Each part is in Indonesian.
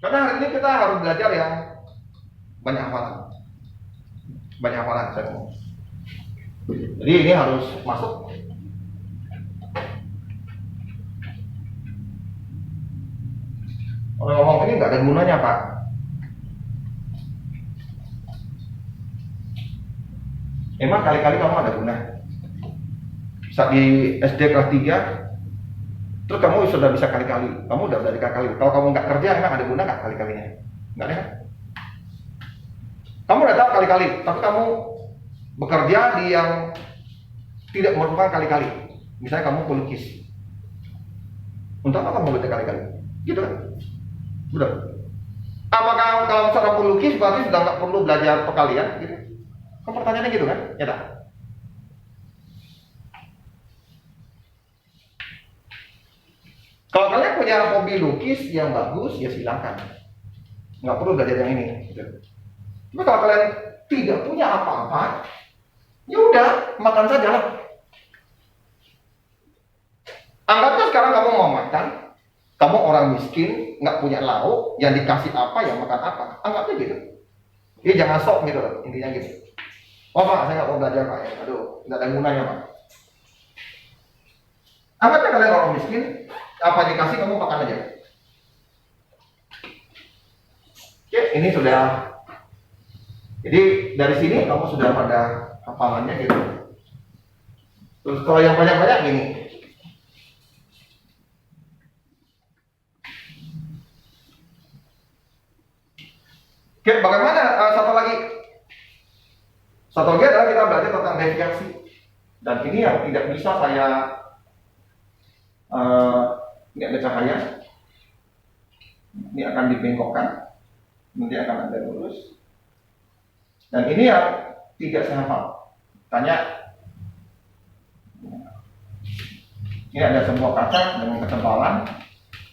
Karena hari ini kita harus belajar yang banyak hafalan. Banyak hafalan saya ngomong. Jadi ini harus masuk. Orang ngomong ini nggak ada gunanya, Pak. Emang kali-kali kamu ada guna. Saat di SD kelas 3, terus kamu sudah bisa kali-kali, kamu udah belajar kali-kali. Kalau kamu nggak kerja, emang ada guna nggak kali-kalinya? Nggak ada kan? Kamu udah tahu kali-kali, tapi kamu bekerja di yang tidak merupakan kali-kali. Misalnya kamu pelukis. Untuk apa kamu belajar kali-kali? Gitu kan? Betul. Apakah kalau seorang pelukis berarti sudah nggak perlu belajar perkalian? Gitu? Kan pertanyaannya gitu kan? Ya tak? Kalau kalian punya hobi lukis yang bagus, ya silakan. Nggak perlu belajar yang ini. Gitu. Tapi kalau kalian tidak punya apa-apa, ya udah makan saja lah. Anggapnya sekarang kamu mau makan, kamu orang miskin, nggak punya lauk, yang dikasih apa ya makan apa. Anggapnya gitu. Jadi jangan sok gitu loh, intinya gitu. Oh Pak, saya nggak mau belajar Pak ya. Aduh, nggak ada gunanya Pak. Anggapnya kalian orang miskin, apa yang dikasih kamu makan aja. Oke, ini sudah. Jadi dari sini kamu sudah pada hafalannya gitu. Terus kalau yang banyak-banyak gini. Oke, bagaimana satu lagi? Satu lagi adalah kita belajar tentang deviasi. Dan ini yang tidak bisa saya ini ada cahaya. Ini akan dibengkokkan. Nanti akan ada lurus. Dan ini yang tidak saya hafal. Tanya. Ini ada sebuah kaca dengan ketebalan.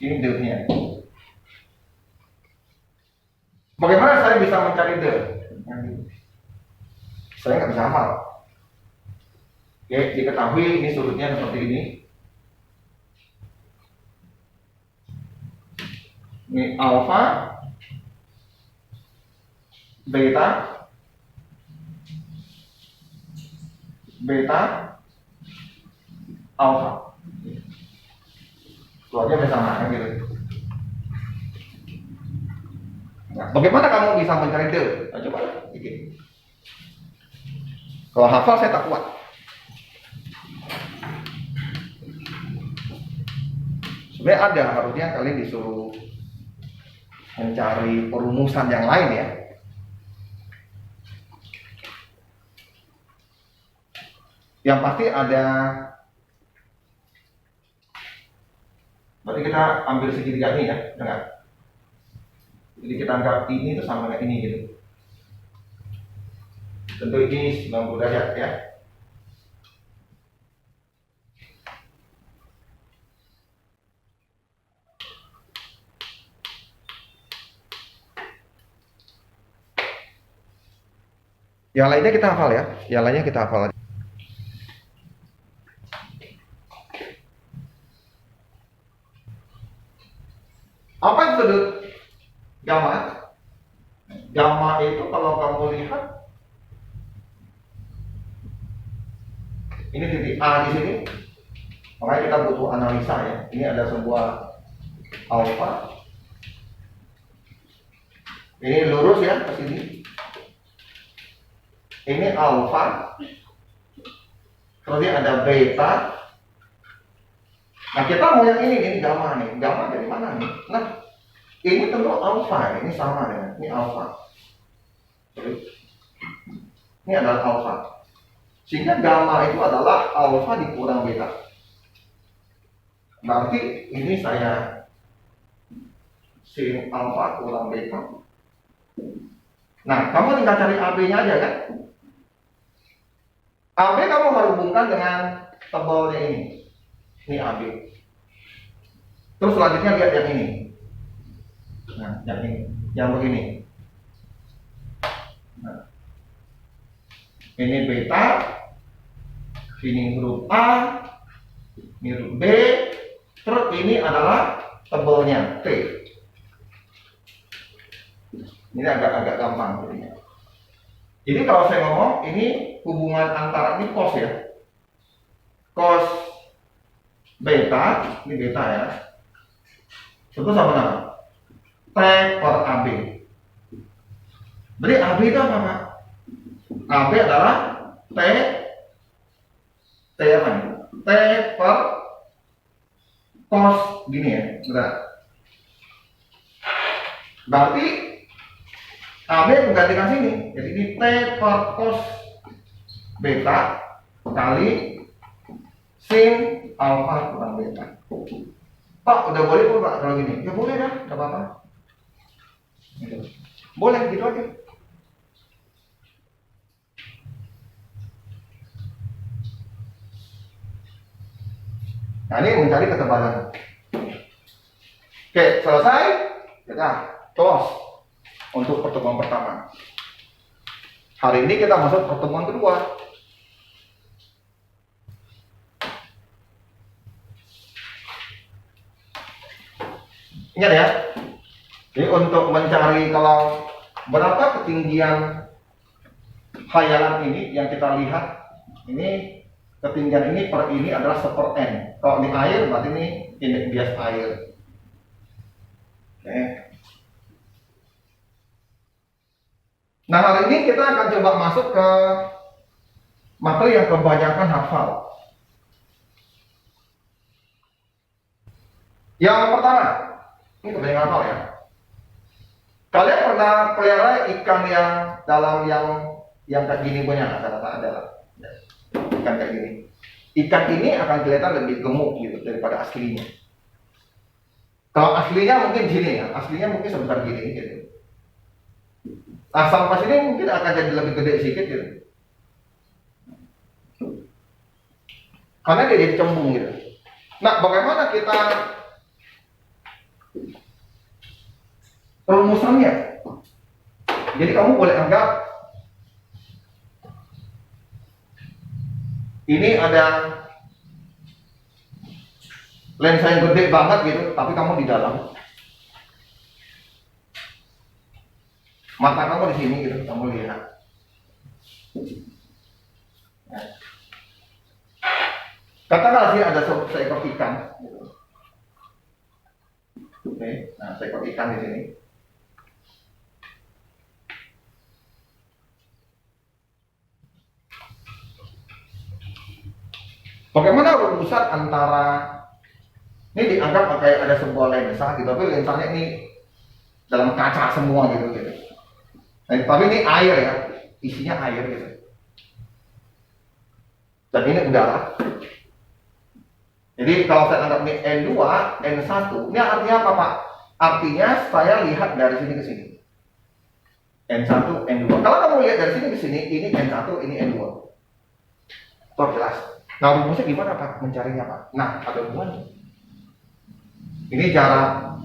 Ini D-nya. Bagaimana saya bisa mencari D? Saya nggak bisa hafal. Oke, diketahui ini sudutnya seperti ini. Ini alfa, beta, beta, alfa. Keluarnya bersama kan gitu. Nah, bagaimana kamu bisa mencari D? Nah, coba sedikit. Kalau hafal saya tak kuat. Sebenarnya ada, harusnya kalian disuruh mencari perumusan yang lain ya. Yang pasti ada. Berarti kita ambil segitiga ini ya, dengar. Jadi kita anggap ini itu sama dengan ini gitu. Tentu ini 90 derajat ya. Yang lainnya kita hafal ya. Yang lainnya kita hafal aja. Apa itu sudut gamma? Gamma itu kalau kamu lihat ini titik A di sini. Makanya kita butuh analisa ya. Ini ada sebuah alfa. Ini lurus ya ke sini. Ini alfa. Terus ini ada beta. Nah kita mau yang ini gamma nih. Gamma dari mana nih? Nah ini tentu alfa. Ini sama dengan ini alfa. Ini adalah alfa. Sehingga gamma itu adalah alfa dikurang beta. Berarti ini saya sin alfa kurang beta. Nah, kamu tinggal cari AB-nya aja kan? AB kamu hubungkan dengan tebalnya ini. Ini AB. Terus selanjutnya lihat yang ini. Nah, yang ini, yang begini. Nah, ini beta, ini huruf A, ini huruf B, terus ini adalah tebalnya T. Ini agak gampang jadinya. Jadi kalau saya ngomong ini hubungan antara ini cos ya. Cos beta, ini beta ya. Itu sama nama T per AB. Berarti AB itu apa Pak? AB adalah T apa nih? T per cos gini ya, benar. Berarti AB menggantikan sini. Jadi ini T per cos beta kali sin alfa kurang beta. Pak, udah boleh pun Pak kalau gini? Ya boleh dah, nggak apa-apa. Boleh gitu aja. Nah ini mencari ketebalan. Oke, selesai. Kita close untuk pertemuan pertama. Hari ini kita masuk pertemuan kedua. Ingat ya. Jadi untuk mencari kalau berapa ketinggian khayalan ini yang kita lihat, ini ketinggian ini per ini adalah seper n. Kalau di air berarti ini indeks bias air. Oke. Nah hari ini kita akan coba masuk ke materi yang kebanyakan hafal. Yang pertama, ini kebanyakan hafal ya. Kalian pernah pelihara ikan yang dalam yang kayak gini punya kata-kata adalah ikan kayak gini. Ikan ini akan kelihatan lebih gemuk gitu daripada aslinya. Kalau aslinya mungkin gini ya, aslinya mungkin sebesar gini gitu. Nah sampai sini mungkin akan jadi lebih gede sedikit gitu. Karena dia jadi cembung gitu. Nah bagaimana kita rumusannya? Jadi kamu boleh anggap ini ada lensa yang gede banget gitu, tapi kamu di dalam. Mata kamu di sini gitu, kamu lihat. Katakanlah sih ada seekor ikan. Gitu. Oke, nah seekor ikan di sini. Bagaimana rumusan antara ini dianggap kayak ada sebuah lensa gitu, tapi lensanya ini dalam kaca semua gitu. Nah, tapi ini air ya, isinya air gitu. Dan ini udara. Jadi kalau saya anggap ini N2, N1, ini artinya apa Pak? Artinya saya lihat dari sini ke sini. N1, N2. Kalau kamu lihat dari sini ke sini, ini N1, ini N2. Tuh jelas. Nah rumusnya gimana Pak? Mencarinya Pak? Nah ada hubungannya. Ini jarak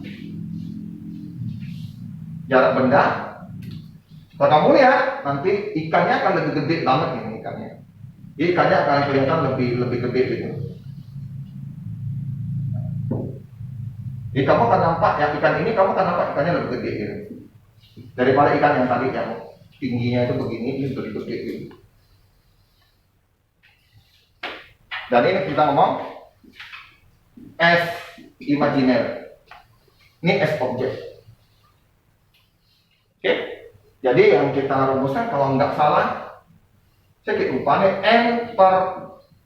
benda. Kalau kamu lihat nanti ikannya akan lebih gede banget ini ikannya. Jadi ikannya akan kelihatan lebih gede gitu. Jadi kamu akan nampak ya ikan ini kamu akan nampak ikannya lebih gede gitu. Daripada ikan yang tadi yang tingginya itu begini, ini lebih gede gitu. Dan ini kita ngomong S imajiner. Ini S objek. Oke. Jadi yang kita rumuskan kalau nggak salah, saya lupa nih N per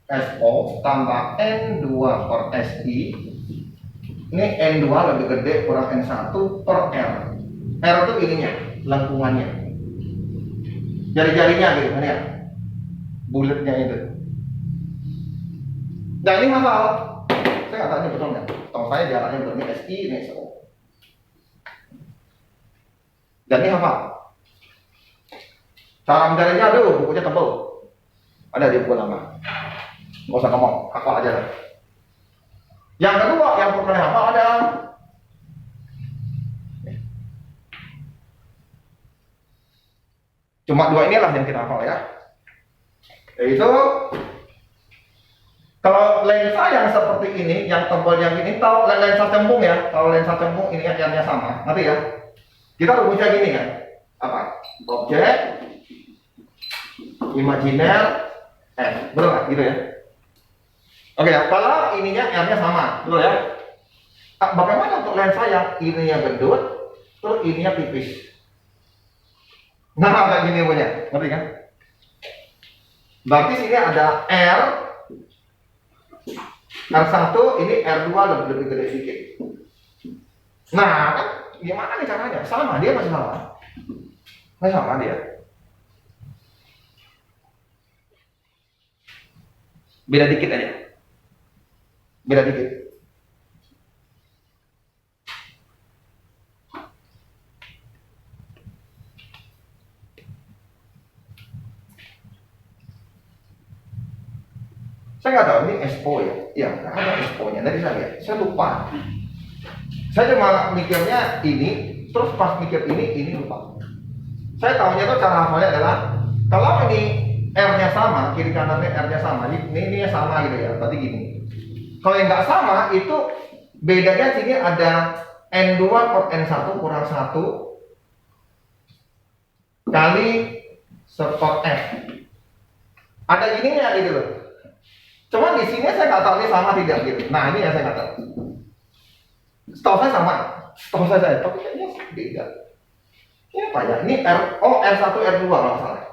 SO tambah N2 per SI. Ini N2 lebih gede kurang N1 per R. R itu ininya, lengkungannya. Jari-jarinya gitu kan ya. Bulatnya itu. Nah ini hafal. Saya nggak tahu ini betul nggak. Tahu saya jaraknya betul ini SI, ini SO. Dan ini hafal. Cara mencarinya, aduh bukunya tebal. Ada di buku lama. Nggak usah ngomong, hafal aja lah. Yang kedua, yang perlu hafal ada cuma dua inilah yang kita hafal ya. Yaitu kalau lensa yang seperti ini, yang tebal yang ini, tahu lensa cembung ya. Kalau lensa cembung ini akhirnya sama, ngerti ya? Kita rumusnya gini kan. apa? Objek imajiner F. Betul nggak? Gitu ya. Oke ya, kalau ininya R-nya sama, betul ya. Bagaimana untuk lensa yang ininya gendut, terus ininya tipis? Nah, kayak gini punya, ngerti kan? Berarti sini ada R1, ini R2 lebih gede sedikit. Nah, kan gimana nih caranya? Sama, dia masih sama. Masih sama dia. Beda dikit aja. Beda dikit. Saya nggak tahu ini expo ya. Iya, ada expo-nya. Dari saya lihat, saya lupa. Saya cuma mikirnya ini, terus pas mikir ini lupa. Saya tahunya tuh cara hafalnya adalah kalau ini R-nya sama, kiri kanannya R-nya sama, ini sama gitu ya. Berarti gini. Kalau yang nggak sama itu bedanya sini ada N2 per N1 kurang 1 kali per F. Ada gininya gitu loh. Cuma di sini saya nggak tahu ini sama tidak gitu. Nah ini yang saya nggak tahu. Setahu saya sama, tapi kayaknya beda. Ini apa ya? Ini R1 R2 kalau nggak salah.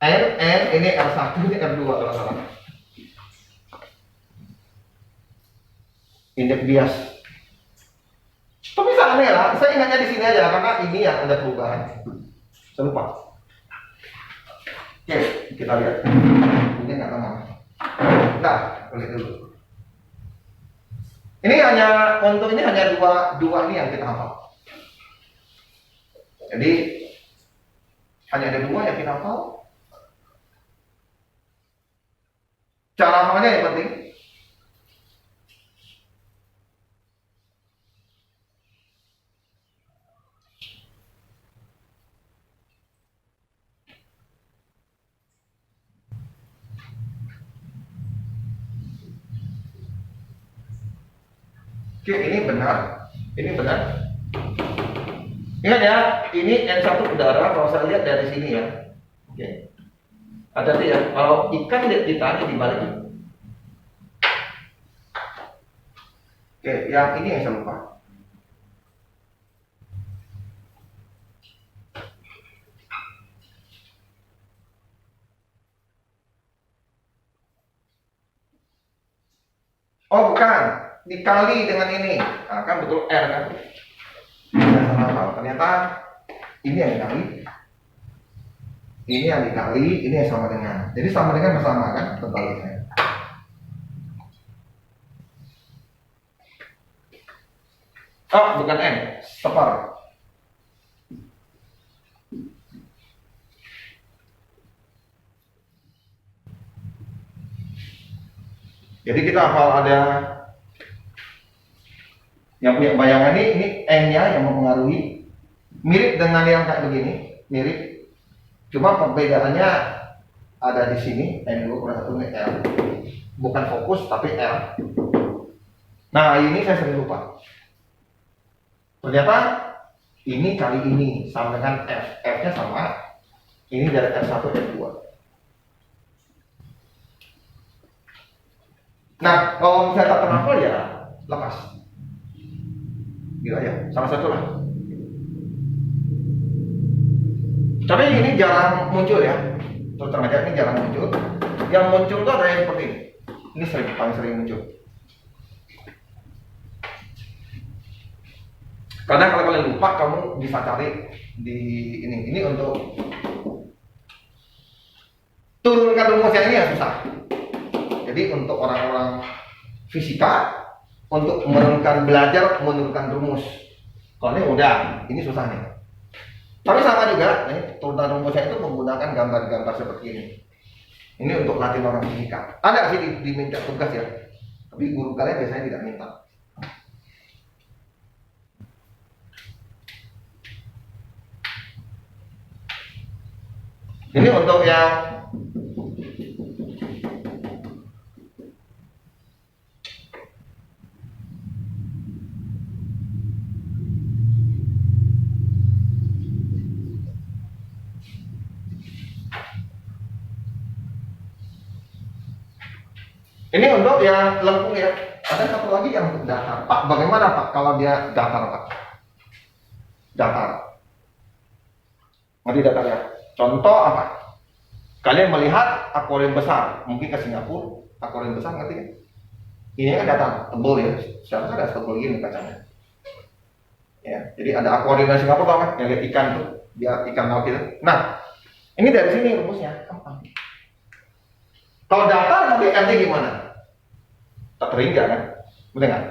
N ini R1 ini R2 kalau nggak salah. Indeks bias. Tapi saya aneh lah, saya ingatnya di sini aja karena ini yang ada perubahan. Saya lupa. Oke, kita lihat. Ini nggak lama. Nah, lihat dulu. Ini hanya dua ini yang kita hafal. Jadi hanya ada dua yang kita hafal. Cara hafalnya yang penting. Oke, ini benar. Ingat ya, ini N1 udara. Kalau saya lihat dari sini ya. Oke. Hati-hati ya, kalau ikan lihat kita ini dibalik. Oke, yang ini yang saya lupa. Oh bukan, dikali dengan ini. Nah, kan betul R kan? Ternyata ini yang dikali, ini yang sama dengan. Jadi sama dengan bersama kan, terbaliknya. Oh bukan N, separ. Jadi kita hafal ada yang punya bayangan ini N-nya yang mempengaruhi, mirip dengan yang kayak begini, mirip. Cuma perbedaannya ada di sini N2 kurang 1 ini R. Bukan fokus tapi R. Nah ini saya sering lupa. Ternyata ini kali ini sama dengan F. F-nya sama. Ini dari R1 R2. Nah, kalau misalnya tak terhafal ya lepas. Gitu aja, salah satu lah. Tapi ini jarang muncul ya. Terus terang aja ini jarang muncul. Yang muncul tuh ada yang seperti ini. Ini paling sering muncul. Karena kalau kalian lupa, kamu bisa cari di ini. Ini untuk turunkan rumusnya ini ya susah. Jadi untuk orang-orang fisika, untuk belajar menurunkan rumus. Kalau ini udah, ini susah nih. Tapi sama juga, nih, turunan rumusnya itu menggunakan gambar-gambar seperti ini. Ini untuk latih orang fisika. Ada sih diminta tugas ya, tapi guru kalian biasanya tidak minta. Ini untuk yang Ini untuk yang lengkung ya. Ada satu lagi yang untuk datar. Pak, bagaimana Pak kalau dia datar Pak? Datar. Ngerti datar ya? Contoh apa? Kalian melihat akuarium besar, mungkin ke Singapura, akuarium besar ngerti kan? Ini kan datar, tebal ya. Seharusnya ada tebal gini kacanya. Ya, jadi ada akuarium di Singapura tau kan? Yang lihat ikan tuh, dia ikan laut gitu. Nah, ini dari sini rumusnya, gampang. Kalau datar nanti R-nya gimana? Tak terhingga kan? Betul nggak?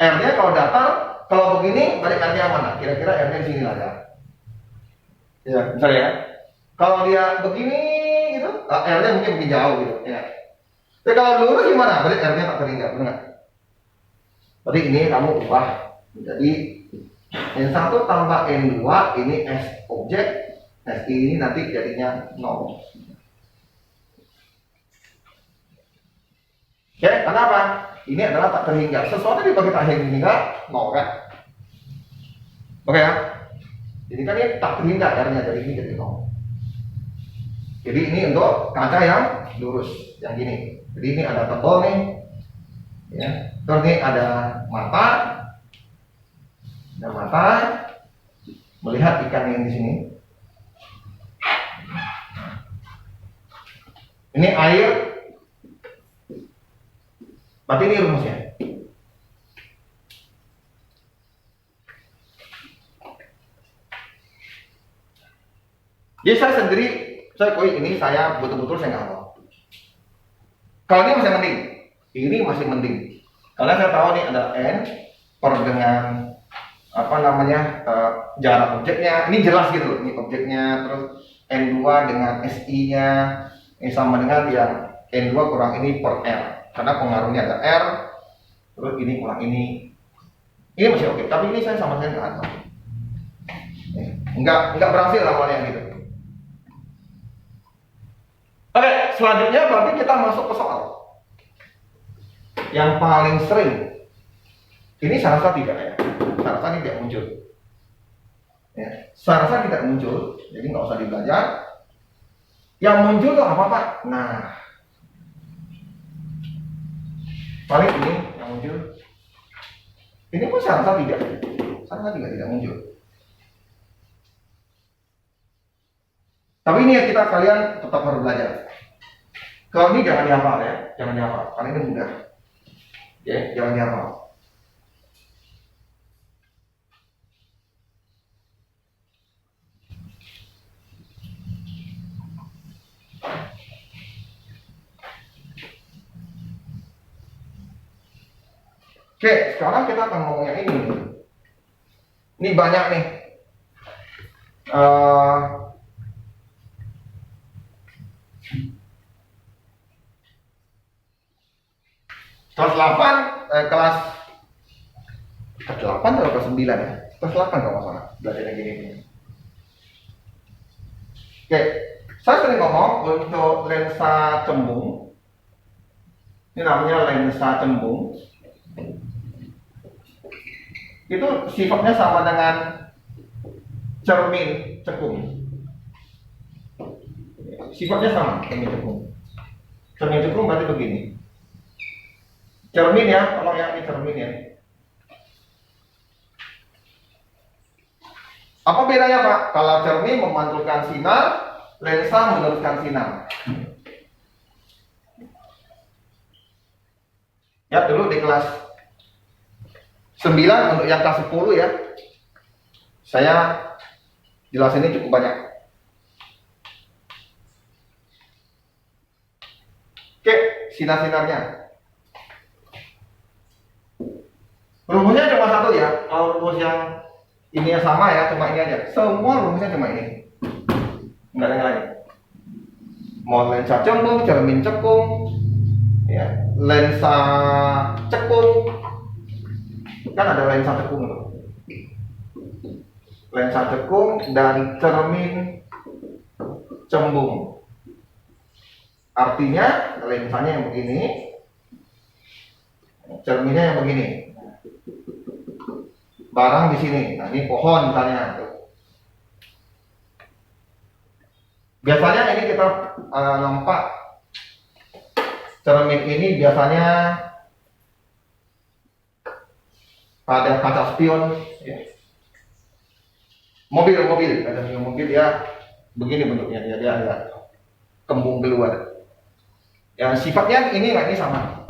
R-nya kalau datar, kalau begini balik R-nya mana? Kira-kira R-nya di sini lah ya. Ya, misalnya ya. Kalau dia begini gitu, R-nya mungkin jauh gitu. Ya. Tapi kalau lurus gimana? Balik R-nya tak terhingga, betul nggak? Berarti ini kamu ubah menjadi N1 tambah N2 ini S objek, S ini nanti jadinya 0. Oke, kenapa? Ini adalah tak terhingga. Sesuatu dibagi tak terhingga 0 kan? Oke ya? Jadi kan ini tak terhingga R-nya, jadi ini jadi 0. Jadi ini untuk kaca yang lurus, yang gini. Jadi ini ada tebal nih, ya. Terus ini ada mata, melihat ikan yang di sini. Ini air, berarti ini rumusnya. Jadi saya sendiri, saya betul-betul saya nggak tahu. Kalau ini masih mending, ini masih mending. Karena saya tahu nih ada N per dengan jarak objeknya. Ini jelas gitu, ini objeknya. Terus N2 dengan SI-nya ini sama dengan yang N2 kurang ini per R. Karena pengaruhnya ada R. Terus ini kurang ini. Ini masih oke, tapi ini saya sama sekali nggak tahu. Nggak berhasil awalnya gitu. Oke, selanjutnya berarti kita masuk ke soal yang paling sering. Ini saya rasa tidak ya, saya rasa ini tidak muncul. Ya, saya rasa tidak muncul, jadi nggak usah dibelajar. Yang muncul tuh apa Pak? Nah, paling ini yang muncul. Ini pun saya rasa tidak, saya rasa tidak muncul. Tapi ini yang kalian tetap harus belajar. Kalau ini jangan dihafal ya, jangan dihafal. Karena ini mudah. Oke, jangan dihafal. Oke, sekarang kita akan ngomong yang ini. Ini banyak nih. 8 atau kelas 9 ya? Kelas 8 kalau nggak salah, belajar yang gini. Oke, saya sering ngomong untuk lensa cembung. Ini namanya lensa cembung. Itu sifatnya sama dengan cermin cekung. Sifatnya sama cermin cekung. Cermin cekung berarti begini. Cermin ya, tolong ya, ini cermin ya. Apa bedanya Pak? Kalau cermin memantulkan sinar, lensa meneruskan sinar. Ya, dulu di kelas 9 untuk yang kelas 10 ya. Saya jelasin ini cukup banyak. Oke, sinar-sinarnya. Rumusnya cuma satu ya. Kalau rumus yang ini yang sama ya, cuma ini aja. Semua rumusnya cuma ini. Enggak ada yang lain. Mau lensa cembung, cermin cekung, ya, lensa cekung. Kan ada lensa cekung tuh. Lensa cekung dan cermin cembung. Artinya lensanya yang begini, cerminnya yang begini. Barang di sini. Nah, ini pohon misalnya. Biasanya ini kita nampak Cermin ini biasanya pada kaca spion, ya. Mobil, ada mobil ya begini bentuknya, dia ada kembung keluar. Ya sifatnya ini sama.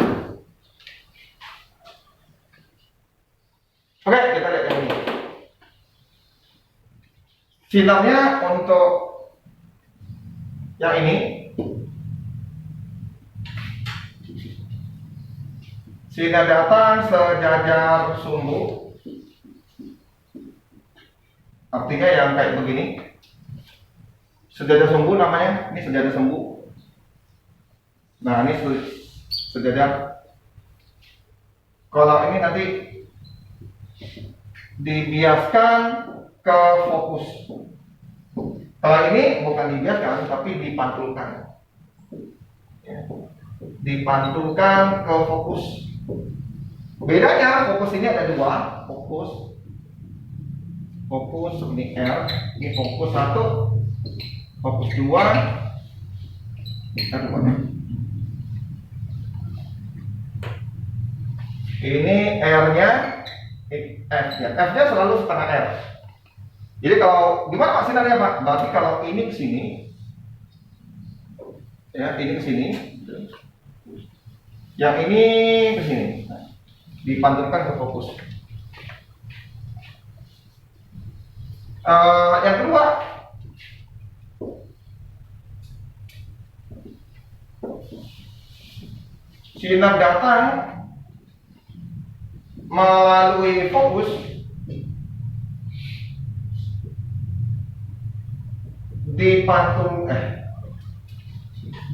Oke, kita lihat yang ini. Sinarnya untuk yang ini sinar datang sejajar sumbu. Artinya yang kayak begini. Sejajar sumbu namanya, ini sejajar sumbu. Nah, ini sejajar. Kalau ini nanti dibiaskan ke fokus. Kalau ini bukan dibiaskan, tapi dipantulkan. Ya. Dipantulkan ke fokus. Bedanya fokus ini ada dua, fokus ini R, ini fokus 1, fokus 2, ini R-nya, F-nya. F-nya selalu setengah R. Jadi kalau gimana Pak sinarnya Pak? Berarti kalau ini ke sini, ya ini ke sini, yang ini ke sini, dipantulkan ke fokus. Yang kedua, sinar datang melalui fokus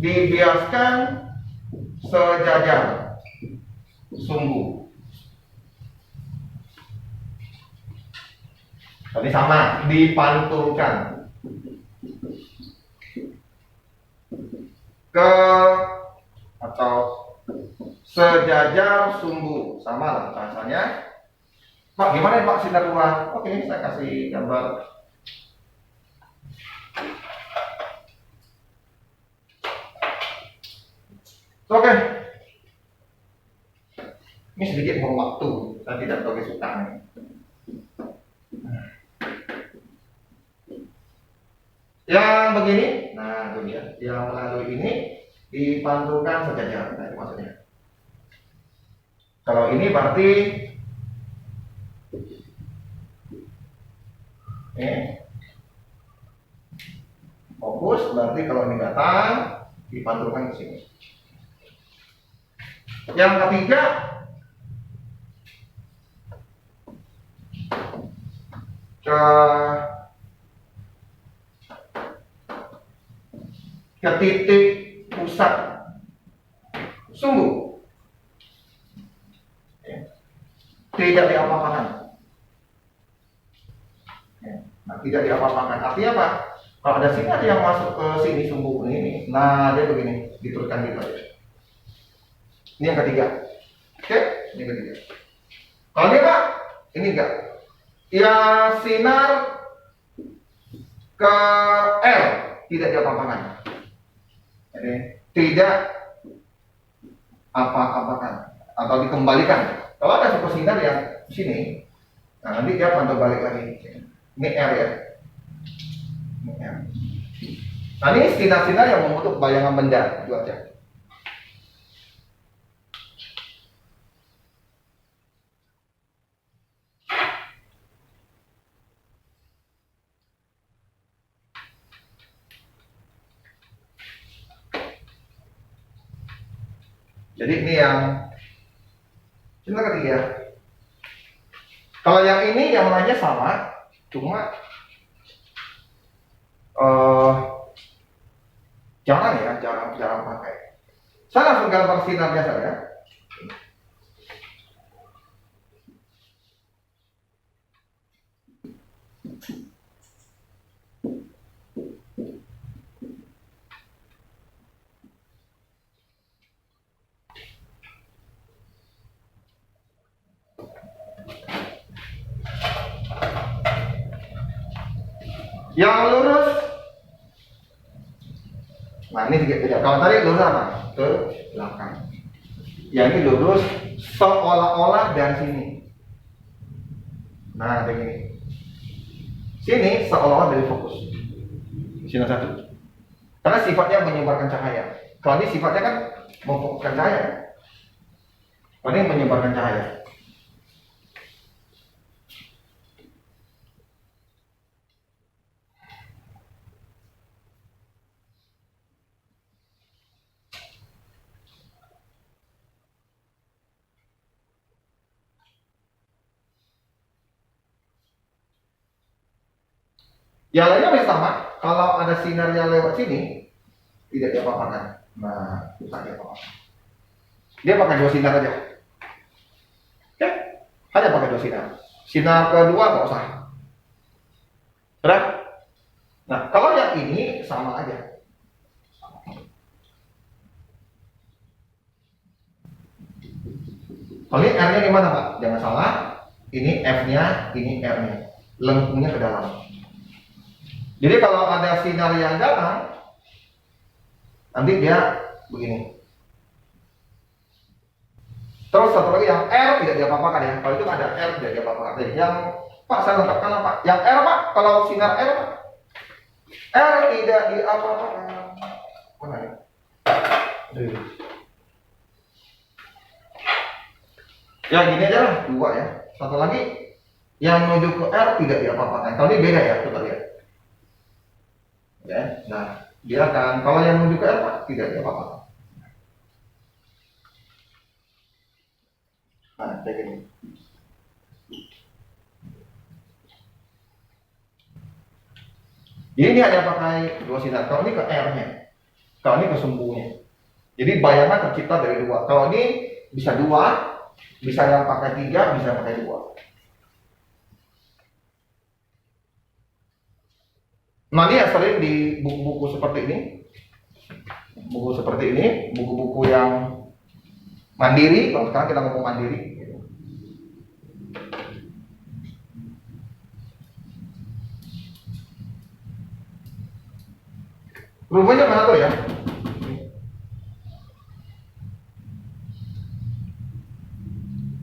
dibiaskan sejajar sumbu. Tadi sama, dipantulkan ke atau sejajar sumbu, sama lah bahasanya. Pak, gimana ya Pak sinar luar? Oke, saya kasih gambar. Oke, ini sedikit buang waktu, saya tidak tahu kesukaan. Yang begini, nah itu dia, yang melalui ini dipantulkan sejajar, nah itu maksudnya. Kalau ini berarti fokus, berarti kalau ini datang dipantulkan ke sini. Yang ketiga, ke titik pusat sumbu, tidak diapa-apakan. Nah, tidak diapa-apakan. Artinya apa? Kalau ada sinar yang masuk ke sini sumbu ini, nah dia begini, diturunkan gitu aja. Ini yang ketiga. Oke, ini yang ketiga. Kalau dia Pak, ini enggak. Ya sinar ke L, tidak diapa-apakan. Jadi tidak apa-apakan atau dikembalikan. Kalau ada super sinar yang sini, nah nanti dia pantau balik lagi. Ini R ya. Ini R. Nah ini sinar-sinar yang membentuk bayangan benda, itu aja. Jadi ini yang sinar ketiga. Kalau yang ini yang lainnya sama, cuma jarang pakai. Saya langsung gambar sinarnya saja. Yang lurus, nah ini sedikit beda. Kalau tadi lurus apa? ke belakang. Yang ini lurus seolah-olah dari sini. Nah, begini. Sini seolah-olah dari fokus. Sini satu. Karena sifatnya menyebarkan cahaya. Kalau ini sifatnya kan memfokuskan cahaya. Kalau ini menyebarkan cahaya. Yang lainnya masih sama. Kalau ada sinar yang lewat sini, tidak diapa-apakan. Nah, tidak diapa-apakan. Dia pakai 2 sinar aja. Oke? Hanya pakai 2 sinar. Sinar kedua nggak usah. Sudah? Nah, kalau yang ini sama aja. Kalau ini R-nya gimana, Pak? Jangan salah. Ini F-nya, ini R-nya. Lengkungnya ke dalam. Jadi kalau ada sinar yang datang, nanti dia begini. Terus satu lagi yang R tidak diapa-apakan ya. Kalau itu ada R tidak diapa-apakan. Yang Pak saya lengkapkan lah Pak. Yang R Pak, kalau sinar R Pak, R tidak diapa-apakan. Mana ya? Ya gini aja lah, 2 ya. Satu lagi yang menuju ke R tidak diapa-apakan. Kalau ini beda ya, coba lihat. Ya, nah dia akan kalau yang menuju ke R Pak tidak diapa-apakan. Nah, kayak gini. Jadi ini hanya pakai 2 sinar. Kalau ini ke R-nya, kalau ini ke sumbunya. Jadi bayangan tercipta dari 2. Kalau ini bisa 2, bisa yang pakai 3, bisa pakai 2. Nah ini yang sering di buku-buku seperti ini, buku-buku yang mandiri. Kalau sekarang kita ngomong mandiri. Rumusnya mana tuh ya?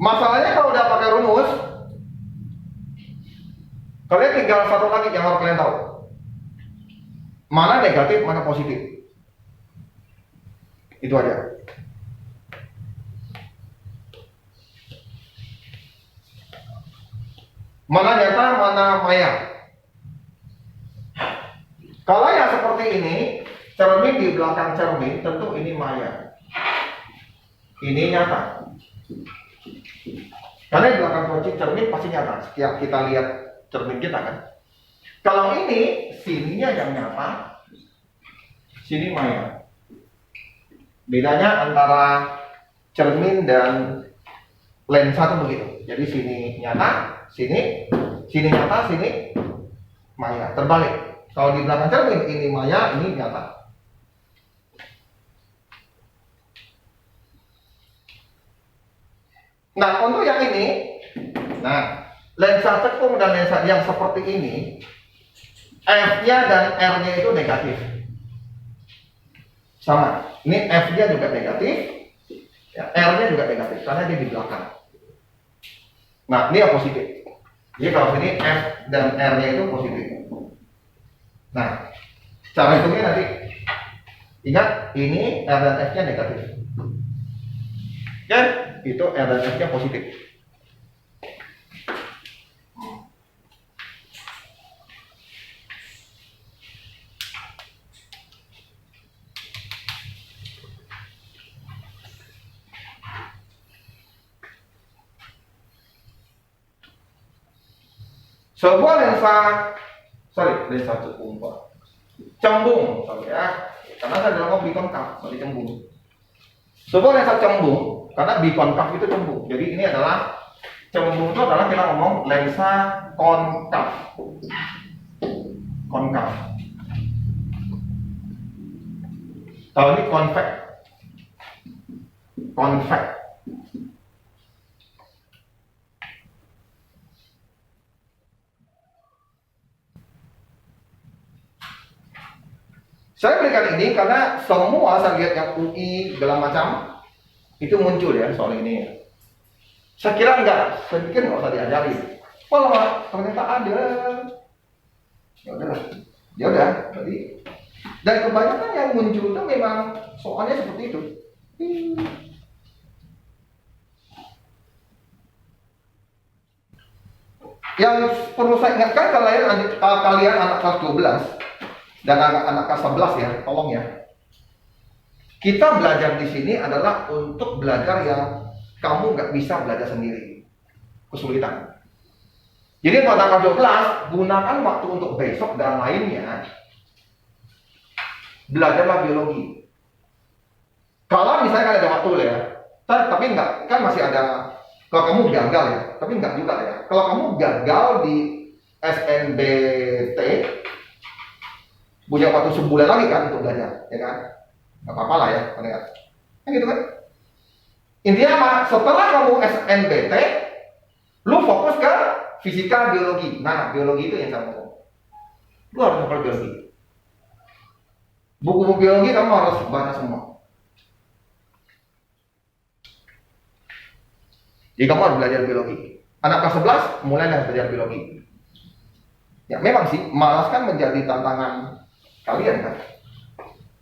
Masalahnya kalau udah pakai rumus, kalian tinggal satu lagi yang harus kalian tahu. Mana negatif, mana positif. Itu aja. Mana nyata, mana maya. Kalau yang seperti ini, cermin di belakang cermin, tentu ini maya. Ini nyata. Karena di belakang kunci cermin pasti nyata. Setiap kita lihat cermin kita kan. Kalau ini, sininya yang nyata, sini maya. Bedanya antara cermin dan lensa itu begitu. Jadi sini nyata, sini nyata, sini maya. Terbalik. Kalau di belakang cermin ini maya, ini nyata. Nah, untuk yang ini, lensa cekung dan lensa yang seperti ini, F-nya dan R-nya itu negatif. Sama. Ini F-nya juga negatif, ya, R-nya juga negatif karena dia di belakang. Nah, ini yang positif. Jadi kalau sini F dan R-nya itu positif. Nah, cara hitungnya nanti ingat ini R dan F-nya negatif. Oke, itu R dan F-nya positif. Sebuah lensa cembung, ya, karena saya dalam bikonkaf, berarti cembung. Sebuah lensa cembung, karena bikonkaf itu cembung. Jadi ini adalah cembung itu adalah kita ngomong lensa konkaf. Kalau ini konvek. Saya berikan ini karena semua saya lihat yang UI segala macam itu muncul ya soal ini. Saya kira enggak, saya pikir nggak usah diajari. Malah ternyata ada. Ya udah. Jadi dan kebanyakan yang muncul itu memang soalnya seperti itu. Yang perlu saya ingatkan kalian anak kelas 12 dan anak kelas 11 ya, tolong ya. Kita belajar di sini adalah untuk belajar yang kamu nggak bisa belajar sendiri, kesulitan. Jadi pada kelas 12 gunakan waktu untuk besok dan lainnya belajarlah biologi. Kalau misalnya ada waktu ya, tapi enggak, kan masih ada. Kalau kamu gagal ya, tapi enggak juga ya. Kalau kamu gagal di SNBT, punya waktu sebulan lagi kan untuk belajar, ya kan? Gak apa-apa lah ya, kan gitu kan? Intinya apa? Setelah kamu SNBT, lu fokus ke fisika, biologi. Nah, biologi itu yang saya mau. Lu harus hafal biologi. Buku-buku biologi kamu harus baca semua. Jadi kamu harus belajar biologi. Anak kelas 11 mulailah belajar biologi. Ya memang sih, malas kan menjadi tantangan kalian kan.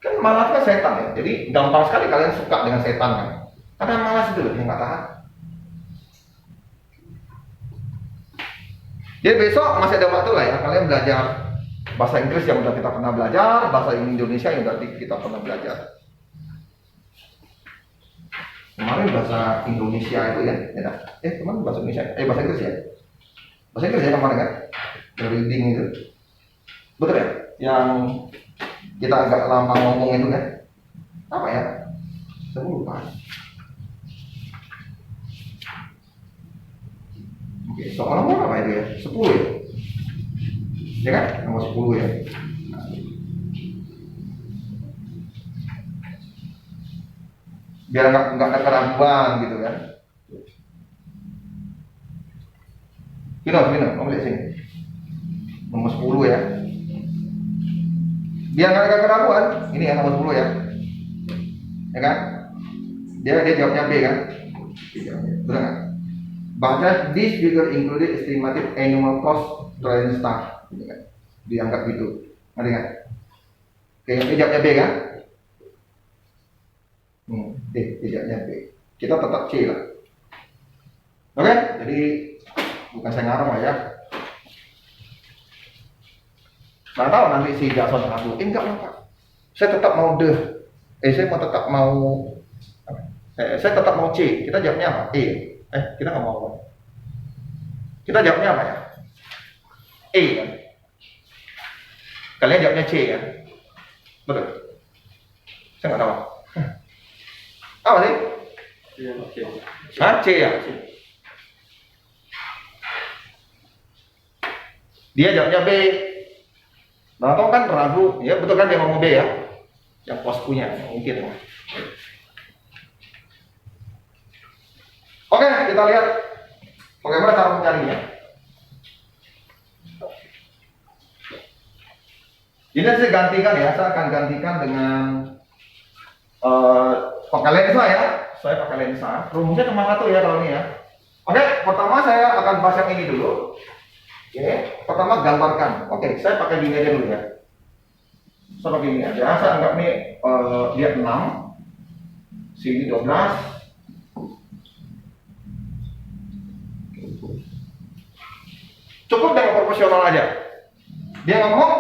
Kan malas kan setan ya. Jadi gampang sekali kalian suka dengan setan kan. Karena malas itu loh, dia nggak tahan. Jadi besok masih ada waktu lah ya, kalian belajar bahasa Inggris yang udah kita pernah belajar, bahasa Indonesia yang udah kita pernah belajar. Kemarin bahasa Indonesia itu ya, kemarin bahasa Indonesia, bahasa Inggris ya, bahasa Inggris ya kemarin kan, reading itu, betul ya? Yang kita agak lama ngomong itu kan, apa ya? Saya lupa. Oke, soal nomor apa itu ya? 10 ya, ya kan? Nomor 10 ya. Biar nggak ada keraguan gitu kan. Kamu lihat sini. Nomor 10 ya. Biar nggak ada keraguan, ini ya nomor 10 ya. Ya kan? Dia jawabnya B kan? Benar nggak? Bahkan this figure included estimated annual cost trailing staff. Dianggap gitu. Ngerti nggak? Oke, dia jawabnya B kan? Tidaknya B. Kita tetap C lah. Oke, jadi bukan saya ngarang lah ya. Nggak tahu nanti si Jason ragu. Enggak lah Pak. Saya tetap mau D. Saya tetap mau C. Kita jawabnya apa? E. Kita nggak mau. Kita jawabnya apa ya? E kan? Kalian jawabnya C ya? Betul? Saya nggak tahu. Apa sih? C ya? Dia jawabnya B. Nah, tau kan ragu, ya betul kan dia ngomong B ya? Yang poskunya mungkin. Oke, kita lihat bagaimana cara mencarinya. Ini saya gantikan ya, saya akan gantikan dengan pakai lensa ya. Saya pakai lensa. Rumusnya cuma satu ya kalau ini ya. Oke, pertama saya akan bahas yang ini dulu. Oke, pertama gambarkan. Oke, saya pakai gini aja dulu ya. Saya pakai gini aja. Saya anggap nih dia 6, sini 12. Cukup dengan proporsional aja. Dia ngomong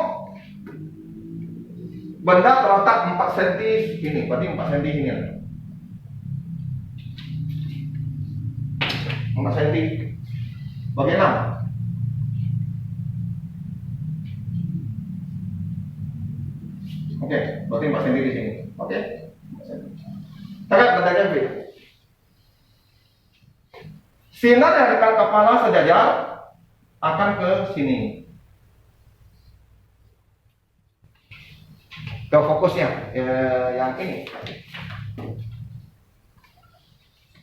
benda terletak 4 cm ini, berarti 4 cm ini. 4 cm bagi 6. Oke, berarti 4 cm di sini. Oke. Kita lihat bendanya B. Sinar dari kepala sejajar akan ke sini. Ke fokusnya yang ini.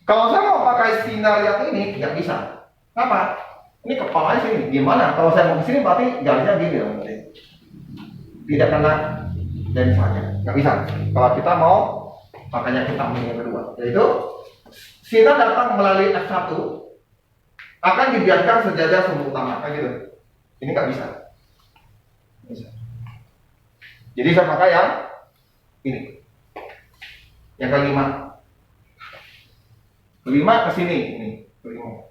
Kalau saya mau pakai sinar yang ini nggak bisa. Kenapa? Ini kepalanya sini. Gimana? Kalau saya mau ke sini berarti garisnya gini dong. Tidak kena lensanya. Nggak bisa. Kalau kita mau, makanya kita ambil yang kedua, yaitu sinar datang melalui f1 akan dibiarkan sejajar sumber utama, kan gitu. Ini nggak bisa. Bisa. Jadi saya pakai yang ini, yang kelima. Kelima ke sini, ini kelima.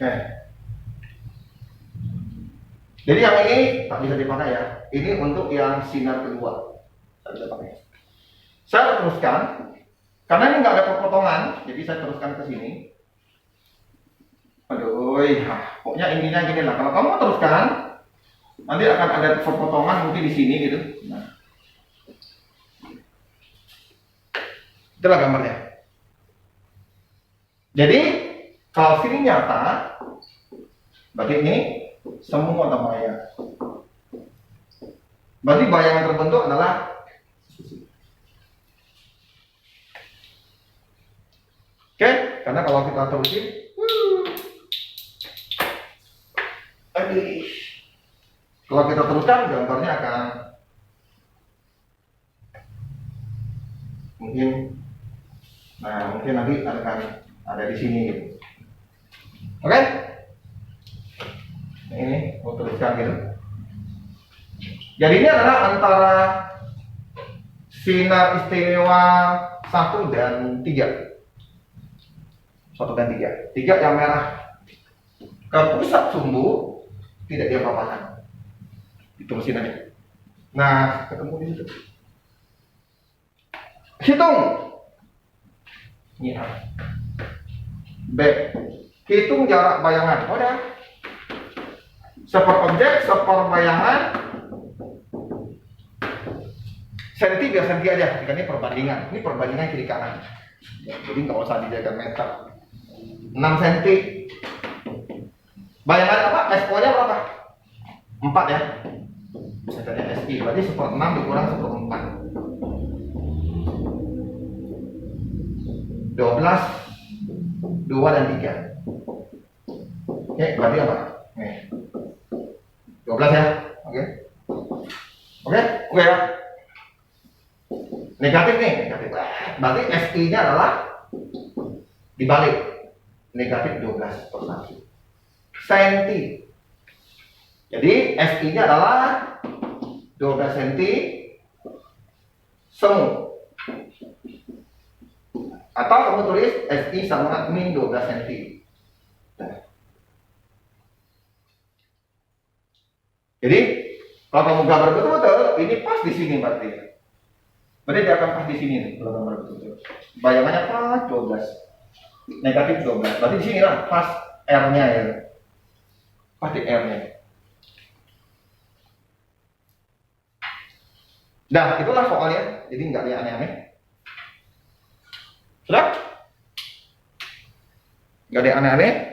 Oke. Jadi yang ini tak bisa dipakai ya. Ini untuk yang sinar kedua. Saya bisa pakai. Saya teruskan. Karena ini nggak ada perpotongan, jadi saya teruskan ke sini. Aduh, pokoknya intinya gini lah. Kalau kamu teruskan, nanti akan ada perpotongan mungkin di sini gitu. Nah, itulah gambarnya. Jadi kalau sini nyata, berarti ini semua namanya. Berarti bayangan terbentuk adalah oke, karena kalau kita terusin, kalau kita teruskan gambarnya akan mungkin nanti akan ada di sini gitu. Oke? Nah, ini mau teruskan gitu. Jadi ini adalah antara sinar istimewa 1 dan 3. 1 dan 3. 3 yang merah ke pusat sumbu tidak dia papakan. Diterusin aja. Nah, ketemu di situ. Hitung. Ini A. B. Hitung jarak bayangan. Udah. Seper objek, seper bayangan. Senti biar senti aja. Ini perbandingan. Ini perbandingan kiri kanan. Ya, jadi nggak usah dijaga meter. 6 cm. Bayangan apa? SO-nya berapa? 4 ya. Misalnya SI, berarti 1/6 dikurang 1/4. 12, 2 dan 3. Oke, berarti apa? Nih. 12 ya. Oke. Oke ya. Negatif nih, negatif. Berarti SI-nya adalah dibalik. Negatif 12/1 senti. Jadi SI-nya adalah 12 cm semu. Atau kamu tulis SI sama min 12 cm. Jadi kalau kamu gambar betul-betul, ini pas di sini berarti. Berarti dia akan pas di sini nih kalau gambar betul-betul. Bayangannya pas 12. Negatif 12. Berarti di sini lah pas R-nya ya. Pas di R-nya. Nah, itulah soalnya. Jadi nggak ada aneh-aneh. Sudah? Nggak ada aneh-aneh.